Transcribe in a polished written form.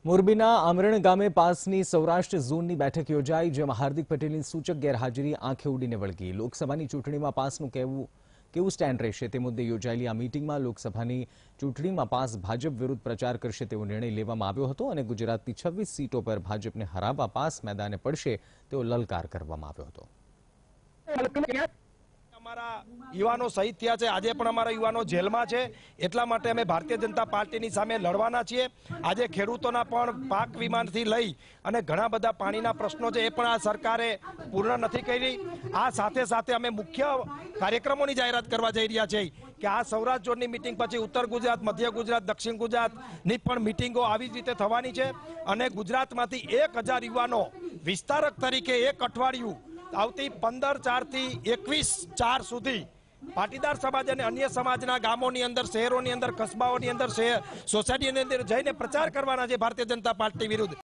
મોરબીના આમરણ ગામે પાસની સૌરાષ્ટ્ર ઝોનની બેઠક યોજાઈ, જેમાં હાર્દિક પટેલની સૂચક ગેરહાજરી આંખે ઉડીને વળગી। લોકસભાની ચૂંટણીમાં પાસનું કેવું સ્ટેન્ડ રહેશે તે મુદ્દે યોજાયેલી આ મીટિંગમાં લોકસભાની ચૂંટણીમાં પાસ ભાજપ વિરુદ્ધ પ્રચાર કરશે તેવો નિર્ણય લેવામાં આવ્યો હતો અને ગુજરાતની 26 સીટો પર ભાજપને હરાવવા પાસ મેદાને પડશે તેવો લલકાર કરવામાં આવ્યો હતો। युवाओं शहीद थया छे, आजे पण अमारा युवाओं जेलमां छे, एटला माटे अमे भारतीय जनता पार्टीनी सामे लड़वाना छीए। आजे खेडूतोना पण पाक वीमाथी लई अने घणा बधा पाणीना प्रश्नो छे, ए पण आ सरकारे पूर्ण नथी करी। आ साथे साथे अमे मुख्य कार्यक्रमोनी जाहेरात करवा जई रह्या छे के आ सौराष्ट्र जोननी मीटिंग पछी उत्तर गुजरात, मध्य गुजरात, दक्षिण गुजरातनी पण मीटिंगो आवी ज रीते थवानी छे अने गुजरातमांथी 1000 युवाओं विस्तारक तरीके एक अठवाडियुं आवती 15/4 થી 21/4 सुधी पाटीदार समाज और अन्य समाजना गामोनी अंदर, शहरोनी अंदर, कस्बाओनी अंदर, सोसायटी अंदर जईने प्रचार करवाना छे भारतीय जनता पार्टी विरुद्ध।